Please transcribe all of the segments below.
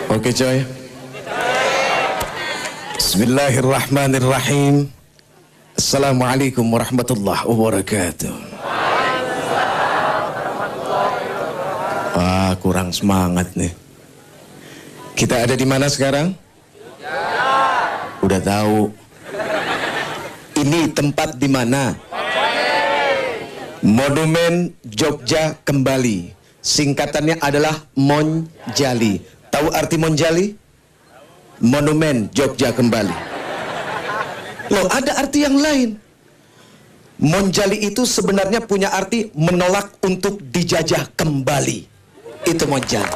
Oke coy. Bismillahirrahmanirrahim. Assalamualaikum warahmatullahi wabarakatuh. Kurang semangat nih. Kita ada di mana sekarang? Udah tahu. Ini tempat di mana? Monumen Jogja Kembali. Singkatannya adalah Monjali. Tahu arti Monjali? Monumen Jogja Kembali. Loh, ada arti yang lain. Monjali itu sebenarnya punya arti menolak untuk dijajah kembali. Itu Monjali.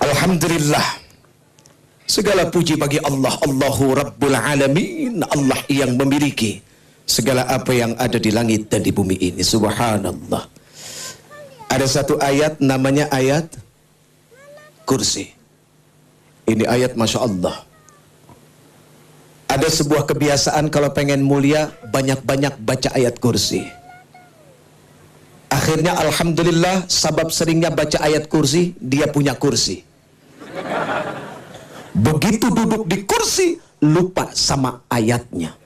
Alhamdulillah. Segala puji bagi Allah, Allahu Rabbul Alamin. Allah yang memiliki segala apa yang ada di langit dan di bumi ini. Subhanallah. Ada satu ayat namanya ayat kursi. Ini ayat Masya Allah. Ada sebuah kebiasaan kalau pengen mulia, banyak-banyak baca ayat kursi. Akhirnya Alhamdulillah, sabab seringnya baca ayat kursi, dia punya kursi. Begitu duduk di kursi, lupa sama ayatnya.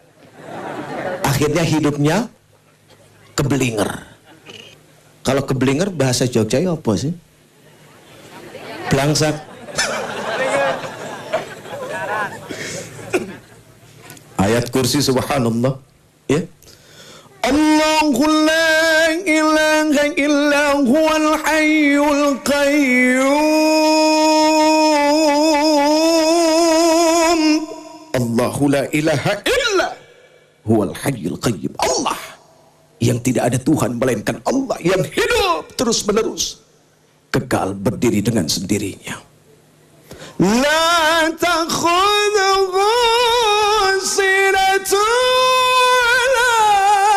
Akhirnya hidupnya kebelinger. Kalau kebelinger bahasa Jogja ya apa sih? Blangsak. Ayat kursi subhanallah. Ya. Allahu la ilaha illa huwal hayyul qayyum. Allahu la ilaha illa huwal hayyul qayyum. Allah yang tidak ada Tuhan melainkan Allah yang hidup terus menerus, kekal berdiri dengan sendirinya. La takhudhuhu sinatun wala naum.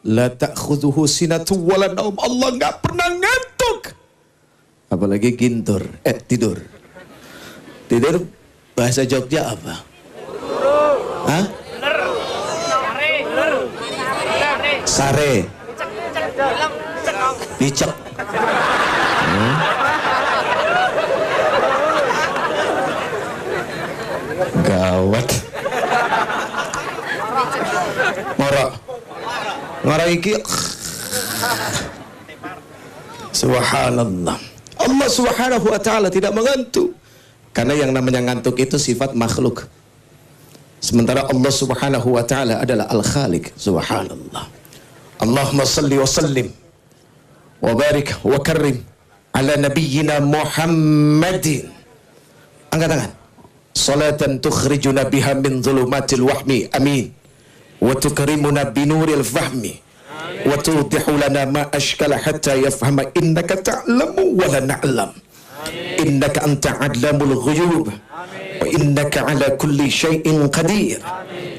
La takhudhuhu sinatun wala naum. Allah nggak pernah ngantuk. Apalagi gintur, tidur. Tidur bahasa Jogja apa? Hah? Sare. Dicek. Gawat. Ngora iki. Subhanallah. Allah Subhanahu wa ta'ala tidak mengantuk. Karena yang namanya ngantuk itu sifat makhluk. Sementara Allah Subhanahu wa ta'ala adalah Al-Khaliq. Subhanallah. Allahumma salli wa sallim wa barik wa karrim ala nabiyyina Muhammadin. Angkat tangan. Salatan tukhrijuna biha min dhulumatil wahmi. Amin. Wa tukrimuna binuril fahmi. Wa tudihu lana ma ashkala hatta yafhama innaka ta'lamu wa la na'lam. Innaka anta adlamul ghuyub. Wa innaka ala kulli syai'in qadir.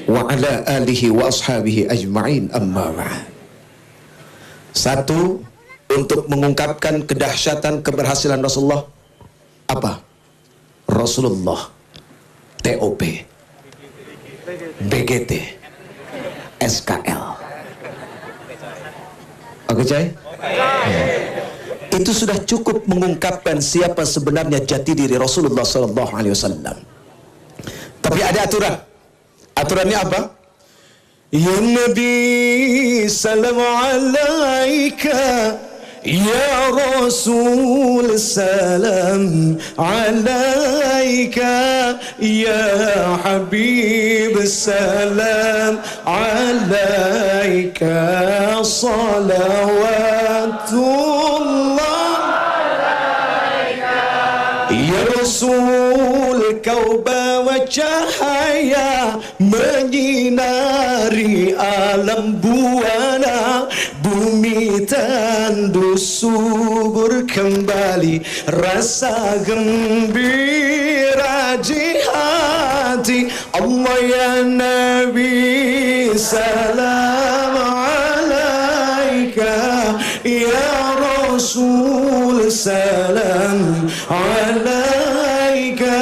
Wa ala alihi wa ashabihi ajma'in amma ba'd. Satu, untuk mengungkapkan kedahsyatan keberhasilan Rasulullah. Apa? Rasulullah TOP, BGT, SKL. Oke coy? Itu sudah cukup mengungkapkan siapa sebenarnya jati diri Rasulullah SAW. Tapi ada aturan. Aturannya apa? Ya Nabi salam alaika, ya Rasul salam alaika, ya Habib salam alaika, salawatullah alaika. Ya Rasul kau bawa cahaya menyinari alam buana, bumi tandus subur kembali, rasa gembira di hati. Allah ya Nabi salam alaika, ya Rasul salam alaika,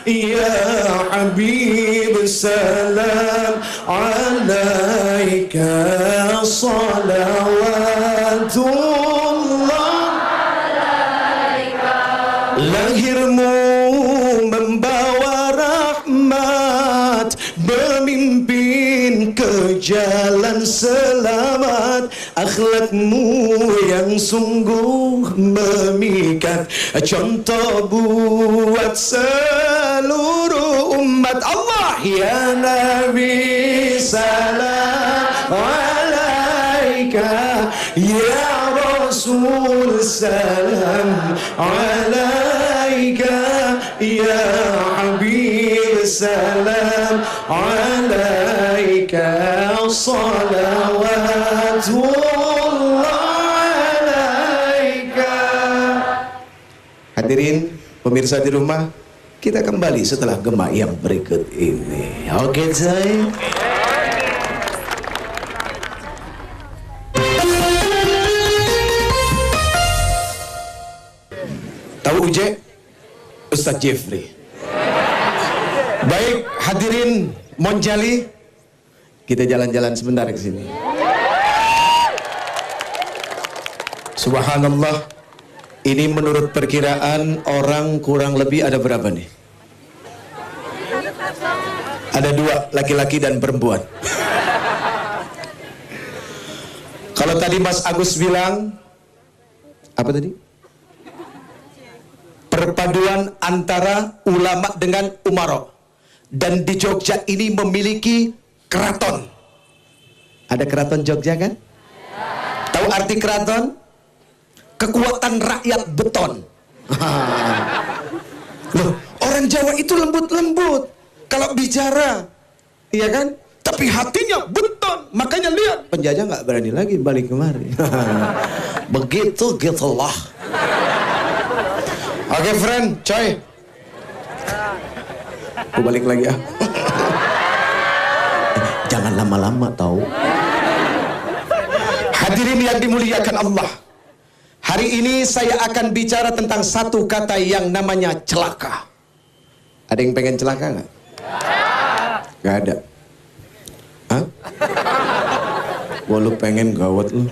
ya ya Habib salam alaika salawatullah. Lahirmu membawa rahmat, memimpin ke jalan selamat. Akhlakmu yang sungguh memikat, contoh buat seluruh umat. Allah ya Nabi salam alaika, ya Rasul salam alaika, ya Habib salam alaika, salawatullah alaika. Hadirin pemirsa di rumah, kita kembali setelah gema yang berikut ini. Oke, saya. Tahu Uje? Ustaz Jeffrey. Baik, hadirin Monjali, kita jalan-jalan sebentar ke sini. Subhanallah, ini menurut perkiraan orang kurang lebih ada berapa nih? Ada 2, laki-laki dan perempuan. Kalau tadi Mas Agus bilang, apa tadi? Perpaduan antara ulama dengan umaro. Dan di Jogja ini memiliki keraton. Ada keraton Jogja kan? Tahu arti keraton? Kekuatan rakyat beton. Loh, orang Jawa itu lembut-lembut kalau bicara, iya kan? Tapi hatinya beton. Makanya lihat, penjajah nggak berani lagi balik kemari. Begitu gitulah. Oke, friend, coy. Aku balik lagi ya. Jangan lama-lama tahu. Hadirin yang dimuliakan Allah, hari ini saya akan bicara tentang satu kata yang namanya celaka. Ada yang pengen celaka nggak? Nggak ada. Hah? Wah, lu pengen gawat lu.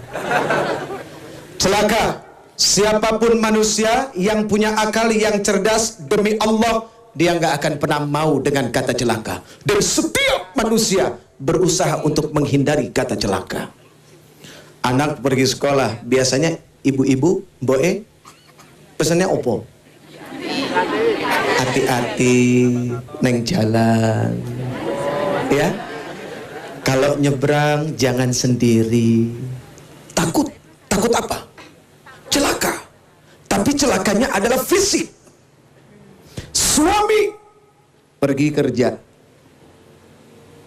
Celaka. Siapapun manusia yang punya akal yang cerdas, demi Allah, dia nggak akan pernah mau dengan kata celaka. Dan setiap manusia berusaha untuk menghindari kata celaka. Anak pergi sekolah, biasanya ibu-ibu, boe, pesannya opo? Hati-hati, neng jalan. Ya, kalau nyebrang jangan sendiri. Takut apa? Celaka. Tapi celakanya adalah fisik. Suami pergi kerja,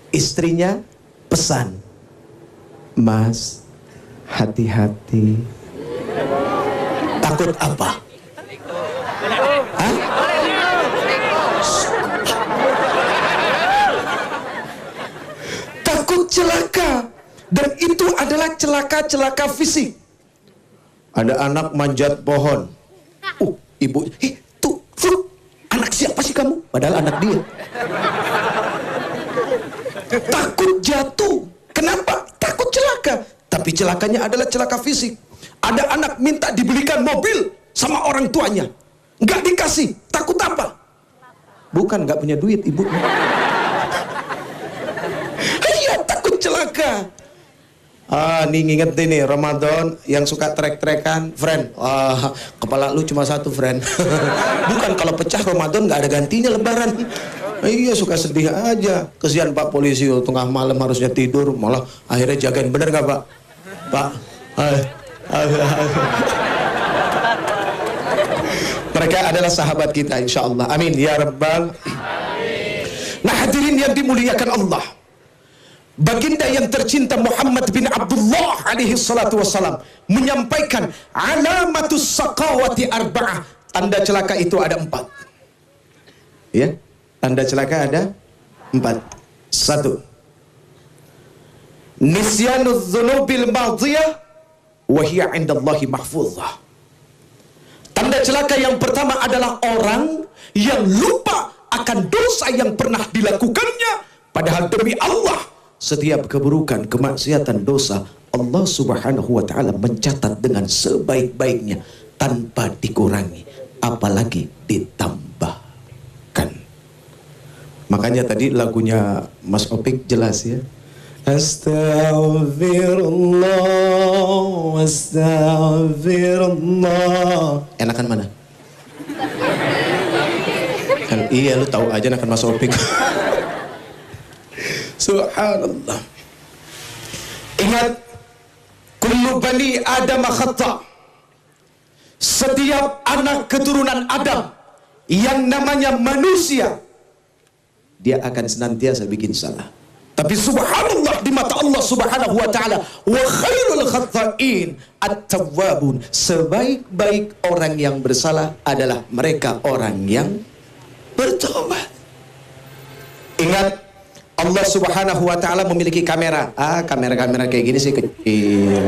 istrinya pesan, Mas, hati-hati. Takut apa? Hah? Takut celaka. Dan itu adalah celaka-celaka fisik. Ada anak manjat pohon. Ibu, tuh, anak siapa sih kamu? Padahal anak dia. Takut jatuh. Kenapa? Takut celaka. Tapi celakanya adalah celaka fisik. Ada anak minta dibelikan mobil sama orang tuanya, nggak dikasih. Takut apa? Bukan nggak punya duit ibunya. Iya, takut celaka. Nih nginget nih Ramadan yang suka trek-trekan, friend. Kepala lu cuma satu, friend. Bukan, kalau pecah Ramadan nggak ada gantinya Lebaran. Iya, suka sedih aja. Kesian Pak polisi, tengah malam harusnya tidur, malah akhirnya jagain. Bener nggak Pak? Pak. Mereka adalah sahabat kita, insya Allah. Amin ya Rabbal. Nah, hadirin yang dimuliakan Allah, baginda yang tercinta Muhammad bin Abdullah alaihi salatu wassalam menyampaikan alamatus saqawati arba'ah. Tanda celaka itu ada 4. Ya, tanda celaka ada 4. 1. Nisyanudz dzunubil madhiyah wa hiya 'indallahi mahfuzah. Tanda celaka yang pertama adalah orang yang lupa akan dosa yang pernah dilakukannya. Padahal demi Allah, setiap keburukan, kemaksiatan, dosa, Allah subhanahu wa ta'ala mencatat dengan sebaik-baiknya tanpa dikurangi, apalagi ditambahkan. Makanya tadi lagunya Mas Opik jelas ya. Astaghfirullah, astaghfirullah. Enakan mana? Kan iya, lu tahu aja enakan Mas Opik. Subhanallah. Ingat, kullu bani Adam khata. Setiap anak keturunan Adam yang namanya manusia, dia akan senantiasa bikin salah. Tapi subhanallah, di mata Allah subhanahu wa ta'ala, wa khairul khata'in at-tawwabun. Sebaik-baik orang yang bersalah adalah mereka orang yang bertobat. Ingat, Allah subhanahu wa ta'ala memiliki kamera. Kamera-kamera kayak gini sih kecil.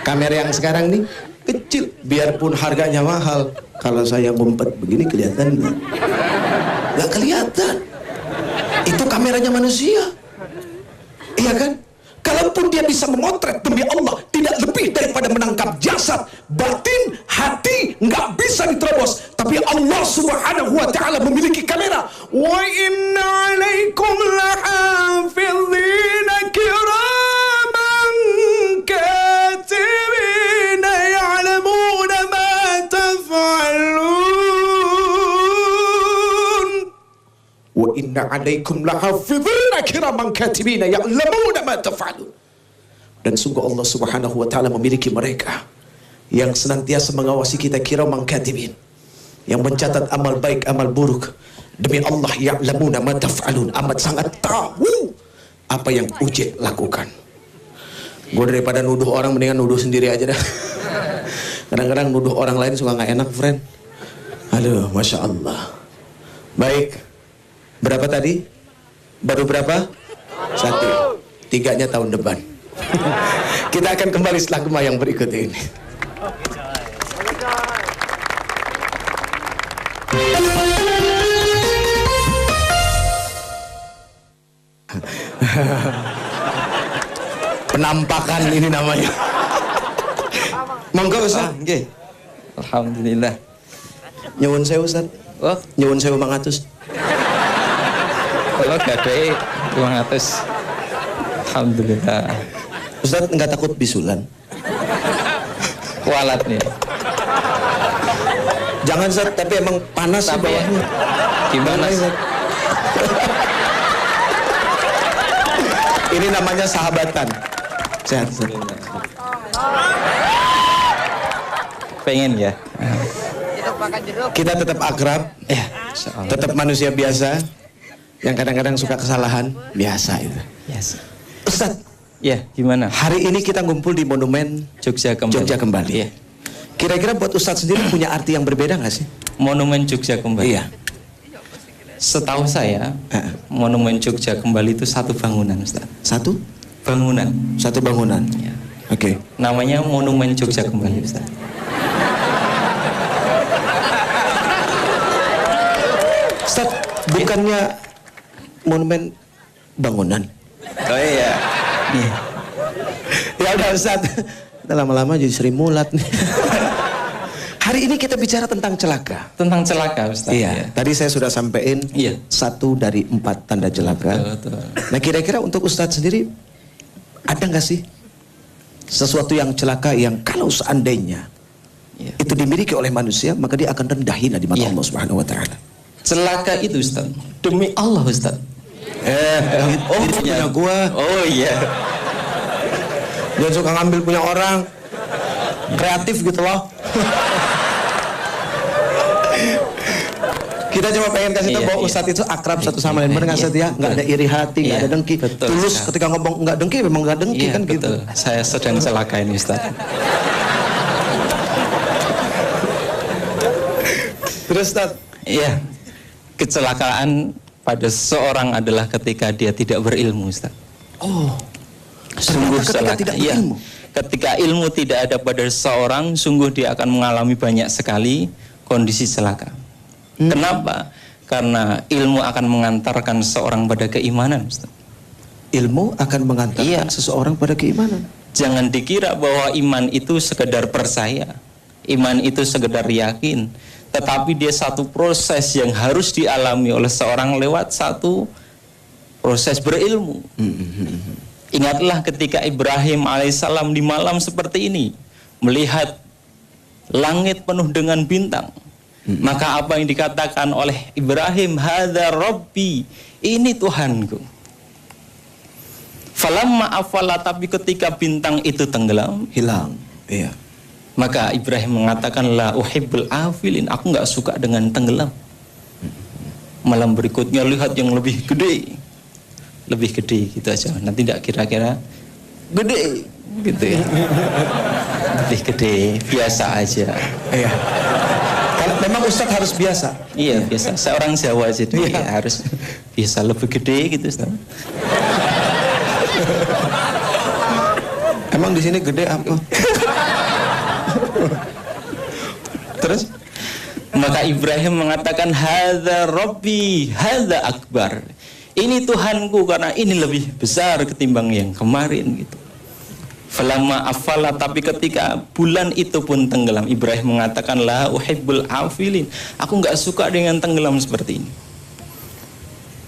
Kamera yang sekarang nih kecil. Biarpun harganya mahal, kalau saya ngumpet begini kelihatan nggak? Nggak kelihatan. Itu kameranya manusia. Iya kan? Kalaupun dia bisa memotret, demi Allah tidak lebih daripada menangkap jasad. Batin, hati nggak bisa diterobos. Tapi Allah subhanahu wa ta'ala memiliki kamera. Wa inna alaikum lahafidhina kiraman katibina ya'lamuna ma taf'alun. Wa inna alaikum lahafidhina kiraman katibina ya'lamuna ma taf'alun. Dan sungguh Allah subhanahu wa ta'ala memiliki mereka yang senantiasa mengawasi kita, kiraman katibin, yang mencatat amal baik, amal buruk. Demi Allah, ya'lamuna ma taf'alun, amat sangat tahu apa yang Ujet lakukan. Gue daripada nuduh orang, mendingan nuduh sendiri aja dah. Kadang-kadang nuduh orang lain suka gak enak, friend. Aduh, Masya Allah. Baik, berapa tadi? Baru berapa? 1. 3-nya tahun depan. Kita akan kembali setelah gemah yang berikut ini. Penampakan ini namanya. Monggo Ustaz. Nggih. Alhamdulillah. Nyuwun sewu Ustaz. Oh, Nyuwun sewu 500. kalau gadai 200. Alhamdulillah. Ustaz enggak takut bisulan? Kualat nih. Jangan Ustaz, tapi emang panas sih bawahnya. Gimana Ustaz? Ini namanya sahabatan. Sehat Ustaz. Pengen ya. Kita tetap akrab, tetap manusia biasa yang kadang-kadang suka kesalahan, biasa itu. Yes. Ustaz, Ya, gimana? hari ini kita ngumpul di Monumen Jogja kembali. Jogja kembali. Iya. Kira-kira buat Ustaz sendiri punya arti yang berbeda nggak sih? Monumen Jogja kembali. Iya. Setahu saya, Monumen Jogja kembali itu satu bangunan, Ustaz. Satu Bangunan. bangunan. Ya. Oke. Namanya Monumen Jogja kembali, Ustaz. Ustaz, bukannya monumen bangunan? Oh iya. Iya. Ya udah Ustaz, kita lama-lama jadi Sri Mulat nih. Hari ini kita bicara tentang celaka. Tentang celaka, Ustaz. Iya. Tadi saya sudah sampaikan Iya. 1 dari 4 tanda celaka. Betul. Nah kira-kira untuk Ustaz sendiri ada nggak sih sesuatu yang celaka yang kalau seandainya Iya. itu dimiliki oleh manusia maka dia akan rendah hina di mata Iya. Allah Subhanahu Wa Taala. Celaka itu, Ustaz. Demi Allah, Ustaz. Oh itu punya gua. Oh iya. Dia suka ngambil punya orang. Kreatif gitu loh. Kita cuma pengen kasih tahu bahwa Ustadz itu akrab satu sama lain. Benar nggak Ustadz ya? Nggak ada iri hati, nggak ada dengki. Betul, Tulus Ustaz. ketika ngomong nggak dengki, memang nggak dengki Iya, kan gitu. betul. Saya sedang celaka ini, Ustaz. Terus Ustadz, Iya. Kecelakaan pada seseorang adalah ketika dia tidak berilmu, Ustaz. oh, Sungguh ketika celaka. tidak Iya. berilmu. Ketika ilmu tidak ada pada seseorang, sungguh dia akan mengalami banyak sekali kondisi celaka. Kenapa? Karena ilmu akan mengantarkan seorang pada keimanan, Ustaz. Ilmu akan mengantarkan seseorang pada keimanan. Jangan dikira bahwa iman itu sekedar percaya, iman itu sekedar yakin, tetapi dia satu proses yang harus dialami oleh seorang lewat satu proses berilmu. Ingatlah ketika Ibrahim alaihissalam di malam seperti ini melihat langit penuh dengan bintang. Maka apa yang dikatakan oleh Ibrahim, hadza rabbi, ini Tuhanku. Falamma afala, tapi ketika bintang itu tenggelam, Hilang. Iya. maka Ibrahim mengatakan, la uhibbul afilin, aku nggak suka dengan tenggelam. Malam berikutnya lihat yang lebih gede gitu aja. Nanti tidak kira-kira gede gitu ya. Lebih gede, biasa aja. Iya. Kalau memang Ustaz harus biasa. Iya, biasa. Seorang Jawa jadi harus bisa lebih gede gitu, Ustaz. Emang di sini gede apa? Terus maka Ibrahim mengatakan, hadza rabbi, hadza akbar. Ini Tuhanku karena ini lebih besar ketimbang yang kemarin gitu. Falamma afala, tapi ketika bulan itu pun tenggelam, Ibrahim mengatakan, la uhibbul afilin, aku nggak suka dengan tenggelam seperti ini.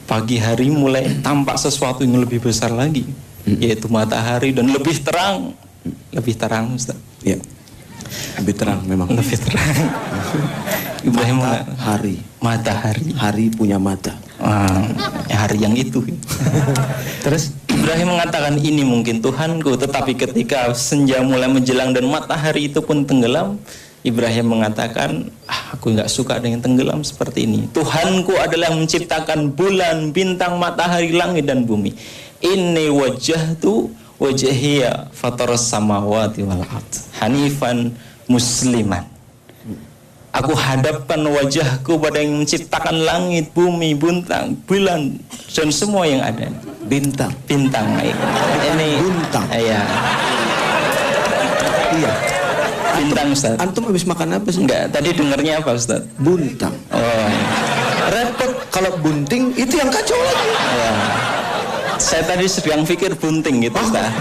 Pagi hari mulai tampak sesuatu yang lebih besar lagi, yaitu matahari, dan lebih terang Ustaz. Iya. Lebih terang memang. Lebih terang. Ibrahim matahari. Hari punya mata. Hari yang itu. Terus Ibrahim mengatakan, ini mungkin Tuhanku. Tetapi ketika senja mulai menjelang dan matahari itu pun tenggelam, Ibrahim mengatakan, aku nggak suka dengan tenggelam seperti ini. Tuhanku adalah menciptakan bulan, bintang, matahari, langit dan bumi. Inni wajjahtu wajhiya fataras samawati wal ard hanifan musliman. Aku hadapkan wajahku pada yang menciptakan langit, bumi, bintang, bulan, dan semua yang ada. Bintang. Ini bintang. Iya. Bintang, Ustaz. Antum habis makan apa sih? Enggak, tadi dengarnya apa, Ustaz? Buntang. Oh. Repot kalau bunting itu yang kacau lagi. Ya. Saya tadi sedang pikir bunting gitu, Ustaz.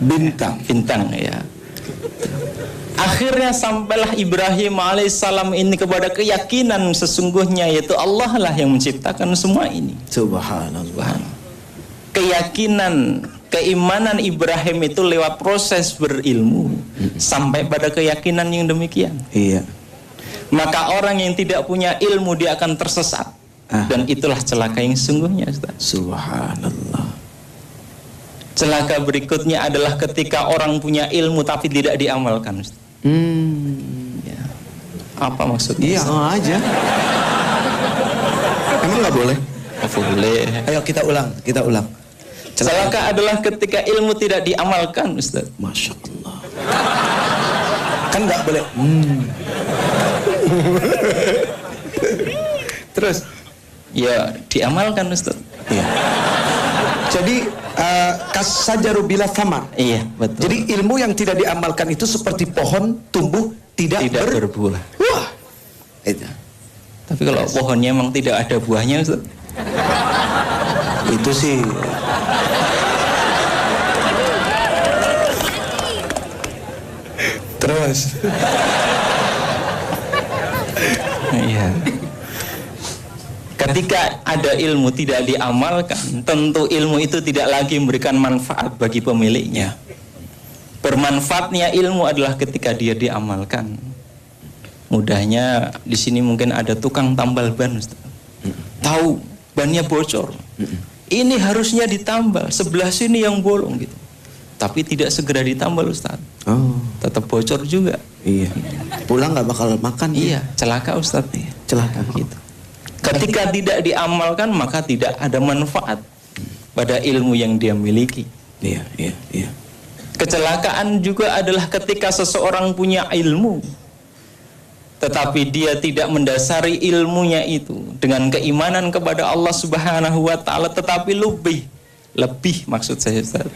Bintang, ya. Akhirnya sampailah Ibrahim alaihissalam ini kepada keyakinan sesungguhnya, yaitu Allah lah yang menciptakan semua ini. Subhanallah. Keyakinan, keimanan Ibrahim itu lewat proses berilmu sampai pada keyakinan yang demikian. Iya. Maka orang yang tidak punya ilmu dia akan tersesat. Dan itulah celaka yang sesungguhnya, Ustaz. Subhanallah. Celaka berikutnya adalah ketika orang punya ilmu tapi tidak diamalkan, Ustaz. Ya. Apa maksudnya? Iya, aja. Emang nggak boleh? Boleh. Ayo kita ulang. Celaka adalah ketika ilmu tidak diamalkan, Ustaz. Masya Allah. Kan nggak boleh. Terus? Ya, diamalkan, Ustaz. Iya. Jadi kasajaru bila thamar. Iya, betul. Jadi ilmu yang tidak diamalkan itu seperti pohon tumbuh tidak berbuah. Wah. Itu. Tapi kalau pohonnya memang tidak ada buahnya, Ustaz. Itu sih. Terus. Iya. Ketika ada ilmu tidak diamalkan, tentu ilmu itu tidak lagi memberikan manfaat bagi pemiliknya. Bermanfaatnya ilmu adalah ketika dia diamalkan. Mudahnya di sini mungkin ada tukang tambal ban, Ustaz. Tahu bannya bocor. Ini harusnya ditambal, sebelah sini yang bolong gitu. Tapi tidak segera ditambal, Ustaz. Oh. Tetap bocor juga. Iya. Pulang nggak bakal makan. Iya, celaka, Ustaz. Celaka Gitu. Ketika tidak diamalkan maka tidak ada manfaat pada ilmu yang dia miliki. Iya. Kecelakaan juga adalah ketika seseorang punya ilmu tetapi dia tidak mendasari ilmunya itu dengan keimanan kepada Allah Subhanahu wa taala, tetapi lebih maksud saya, Ustaz.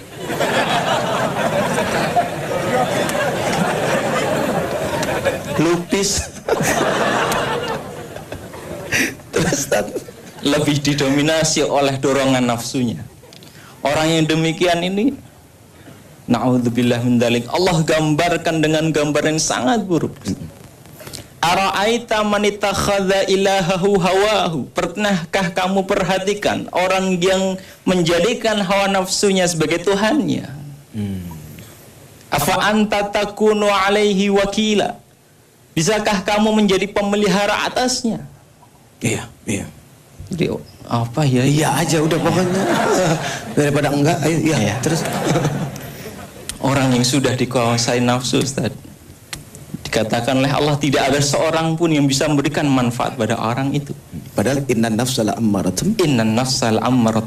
Ustaz. Lebih didominasi oleh dorongan nafsunya. Orang yang demikian ini, na'udzubillah min dzalik, Allah gambarkan dengan gambar yang sangat buruk. Ara'aita man ittakhadha ilahahu hawahu. Pernahkah kamu perhatikan orang yang menjadikan hawa nafsunya sebagai tuhannya? Afa anta takunu alaihi wakila. Bisakah kamu menjadi pemelihara atasnya? Iya. Jadi apa ya? Iya aja udah pokoknya. Daripada enggak, ayo iya. Terus orang yang sudah dikuasai nafsu, Ustaz, dikatakan oleh Allah tidak ada seorang pun yang bisa memberikan manfaat pada orang itu. Padahal innan nafsala ammaratun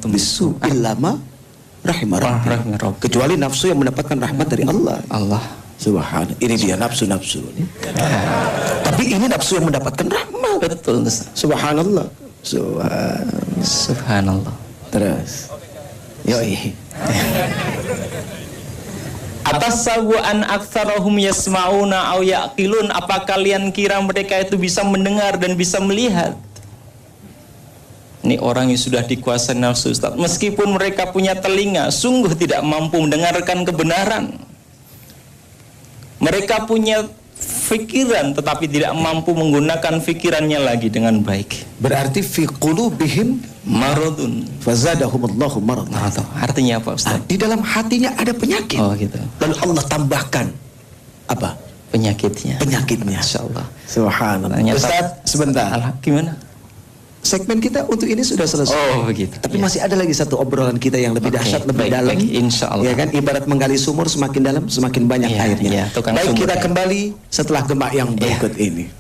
bisu illa ma rahimah rabbi. Kecuali nafsu yang mendapatkan rahmat dari Allah. Subhanallah. Ini dia nafsu-nafsu. Tapi ini nafsu yang mendapatkan rahmat. Betul, Ustaz. Subhanallah. Subhanallah. Terus. Yoi. Atasawu an aktsarahum yasma'una aw yaqilun. Apa kalian kira mereka itu bisa mendengar dan bisa melihat? Ini orang yang sudah dikuasai nafsu, Ustaz. Meskipun mereka punya telinga, sungguh tidak mampu mendengarkan kebenaran. Mereka punya fikiran tetapi tidak mampu menggunakan fikirannya lagi dengan baik. Berarti fi qulubihim Maradun. fazadahumullahu maradan. Artinya apa, Ustaz? Di dalam hatinya ada penyakit. Oh gitu. Lalu Allah tambahkan apa? Penyakitnya. Insyaallah. Subhanallah. Ternyata- Ustaz, sebentar. Gimana? Segmen kita untuk ini sudah selesai. Oh begitu. Tapi Ya. masih ada lagi satu obrolan kita yang lebih Oke, dahsyat, lebih baik, dalam. baik, insya Allah. Ya kan, ibarat menggali sumur, semakin dalam semakin banyak Iya, airnya. iya, tukang Baik, sumur, kita ya. kembali setelah gema yang berikut ini.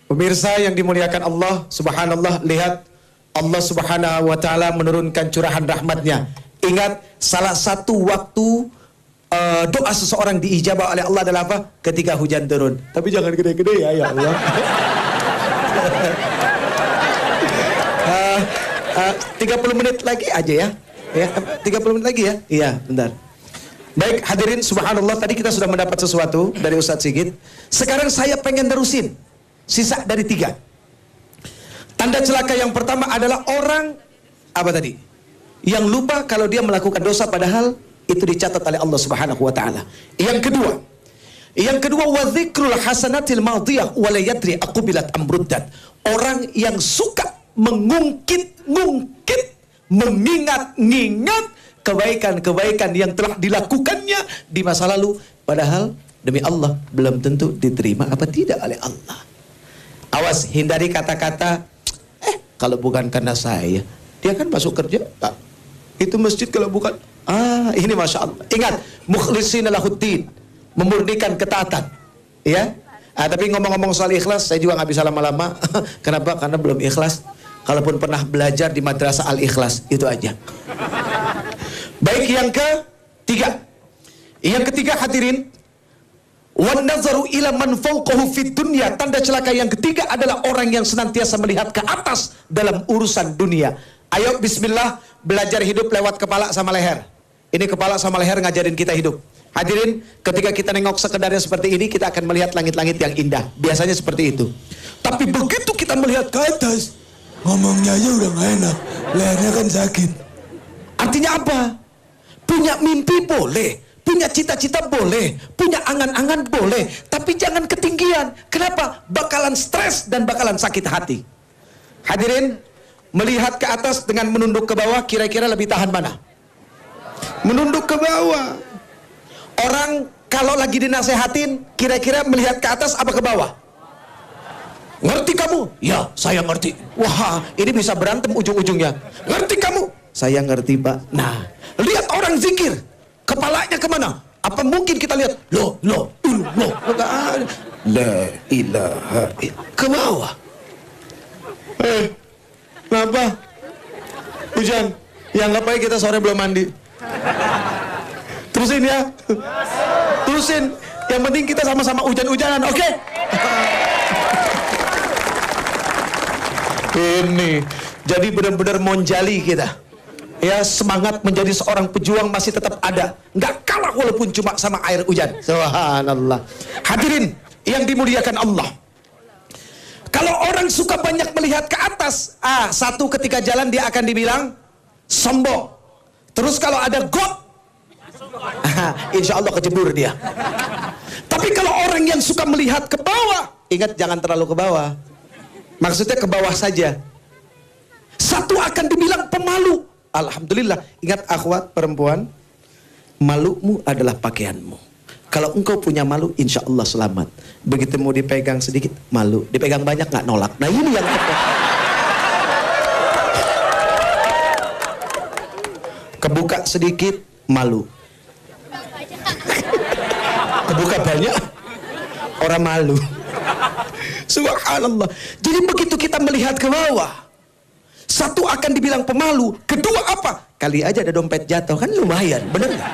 Pemirsa yang dimuliakan Allah, subhanallah, lihat Allah subhanahu wa ta'ala menurunkan curahan rahmatnya. Ingat, salah satu waktu doa seseorang diijabah oleh Allah adalah apa? Ketika hujan turun. Tapi jangan gede-gede ya Allah. 30 menit lagi aja ya. 30 menit lagi ya. Iya, bentar. Baik, hadirin subhanallah, tadi kita sudah mendapat sesuatu dari Ustadz Sigit. Sekarang saya pengen terusin. Sisa dari 3. Tanda celaka yang pertama adalah orang apa tadi? Yang lupa kalau dia melakukan dosa padahal itu dicatat oleh Allah Subhanahu wa taala. Yang kedua wa dzikrul hasanatil madiyah wa la yadri aqbilat amruddat. Orang yang suka mengungkit-ngungkit, mengingat-ingat kebaikan-kebaikan yang telah dilakukannya di masa lalu padahal demi Allah belum tentu diterima apa tidak oleh Allah. Awas, hindari kata-kata kalau bukan karena saya, dia kan masuk kerja, Pak. Itu masjid kalau bukan, ini Masya Allah. Ingat, mukhlisina lahuddin, memurnikan ketaatan. Ya. Tapi ngomong-ngomong soal ikhlas, saya juga nggak bisa lama-lama. Kenapa? Karena belum ikhlas. Kalaupun pernah belajar di madrasah Al-Ikhlas, itu aja. Baik, yang ketiga. Yang ketiga hadirin, wan nazaru ila man fawqahu fid dunya. Tanda celaka yang ketiga adalah orang yang senantiasa melihat ke atas dalam urusan dunia. Ayo bismillah, belajar hidup lewat kepala sama leher. Ini kepala sama leher ngajarin kita hidup. Hadirin, ketika kita nengok sekedarnya seperti ini, kita akan melihat langit-langit yang indah. Biasanya seperti itu. Tapi begitu kita melihat ke atas, ngomongnya aja udah gak enak, lehernya kan sakit. Artinya apa? Punya mimpi boleh, punya cita-cita boleh, punya angan-angan boleh, tapi jangan ketinggian. Kenapa? Bakalan stres dan bakalan sakit hati. Hadirin, melihat ke atas dengan menunduk ke bawah, kira-kira lebih tahan mana? Menunduk ke bawah. Orang kalau lagi dinasehatin, kira-kira melihat ke atas apa ke bawah? Ngerti kamu? Ya, saya ngerti. Wah, ini bisa berantem ujung-ujungnya. Ngerti kamu? Saya ngerti, Pak. Nah, lihat orang zikir, kepalanya kemana? Apa mungkin kita lihat? Loh. La ilaha illallah. Ke bawah. Kenapa? Hujan. Ya nggak apa-apa, kita sore belum mandi. Terusin ya. Terusin. Yang penting kita sama-sama hujan-hujanan, oke? Ini. Jadi benar-benar monjali kita. Ya, semangat menjadi seorang pejuang masih tetap ada. Nggak kalah bawah walaupun cuma sama air hujan. Subhanallah. Hadirin yang dimuliakan Allah. Kalau orang suka banyak melihat ke atas, satu ketika jalan dia akan dibilang sombong. Terus kalau ada got, insya Allah kejebur dia. Tapi kalau orang yang suka melihat ke bawah, ingat jangan terlalu ke bawah. Maksudnya ke bawah saja. Satu akan dibilang pemalu. Alhamdulillah. Ingat akhwat perempuan, malumu adalah pakaianmu. Kalau engkau punya malu, insya Allah selamat. Begitu mau dipegang sedikit, malu. Dipegang banyak nggak nolak. Nah ini yang tepat. Kebuka sedikit, malu. Kebuka banyak, orang malu. Subhanallah. Jadi begitu kita melihat ke bawah, satu akan dibilang pemalu, kedua apa? Kali aja ada dompet jatuh, kan lumayan, bener nggak?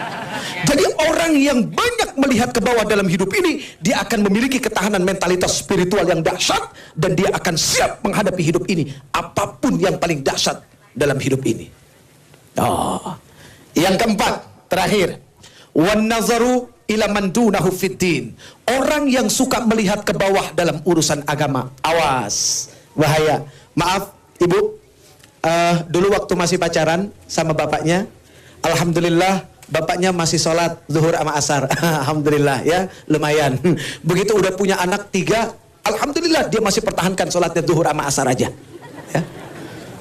Jadi orang yang banyak melihat ke bawah dalam hidup ini, dia akan memiliki ketahanan mentalitas spiritual yang dahsyat, dan dia akan siap menghadapi hidup ini, apapun yang paling dahsyat dalam hidup ini. Yang keempat, terakhir, wan nazaru ila man dunahu fiddin. Orang yang suka melihat ke bawah dalam urusan agama, awas, bahaya. Maaf ibu, dulu waktu masih pacaran sama bapaknya, alhamdulillah bapaknya masih sholat zuhur sama asar. Alhamdulillah ya, lumayan. Begitu udah punya anak 3, alhamdulillah dia masih pertahankan sholatnya zuhur sama asar aja ya.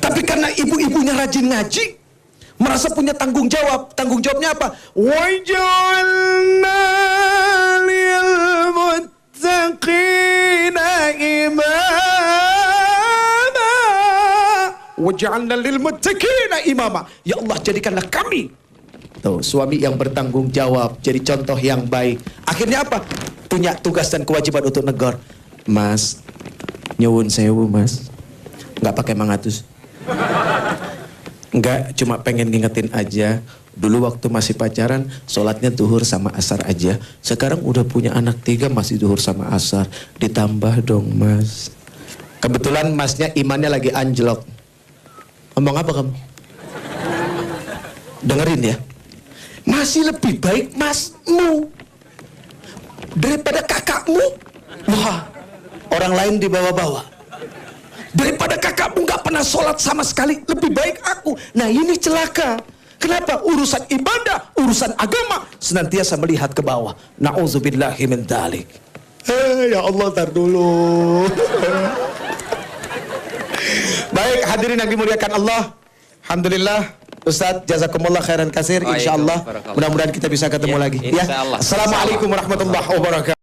Tapi karena ibu-ibunya rajin ngaji, merasa punya tanggung jawab. Tanggung jawabnya apa? Waj'alna lil muttaqina imama. Waj'alna lil muttaqina imama. Ya Allah, jadikanlah kami tuh suami yang bertanggung jawab, jadi contoh yang baik. Akhirnya apa? Punya tugas dan kewajiban untuk negor. Mas, nyuwun sewu mas, nggak pakai mangatus. Enggak, cuma pengen ngingetin aja. Dulu waktu masih pacaran, sholatnya duhur sama asar aja. Sekarang udah punya anak 3, masih duhur sama asar. Ditambah dong mas. Kebetulan masnya imannya lagi anjlok. Ngomong apa kamu? Dengerin ya. Masih lebih baik masmu daripada kakakmu. Wah, orang lain dibawa-bawa. Daripada kakakmu nggak pernah sholat sama sekali, lebih baik aku. Nah ini celaka. Kenapa? Urusan ibadah, urusan agama, senantiasa melihat ke bawah. Na'udzubillahi min dzalik. Ya Allah, tar dulu. Baik, hadirin yang dimuliakan Allah. Alhamdulillah, Ustaz, jazakumullah khairan kasir. Insyaallah, mudah-mudahan kita bisa ketemu lagi. Ya. Assalamualaikum warahmatullahi wabarakatuh.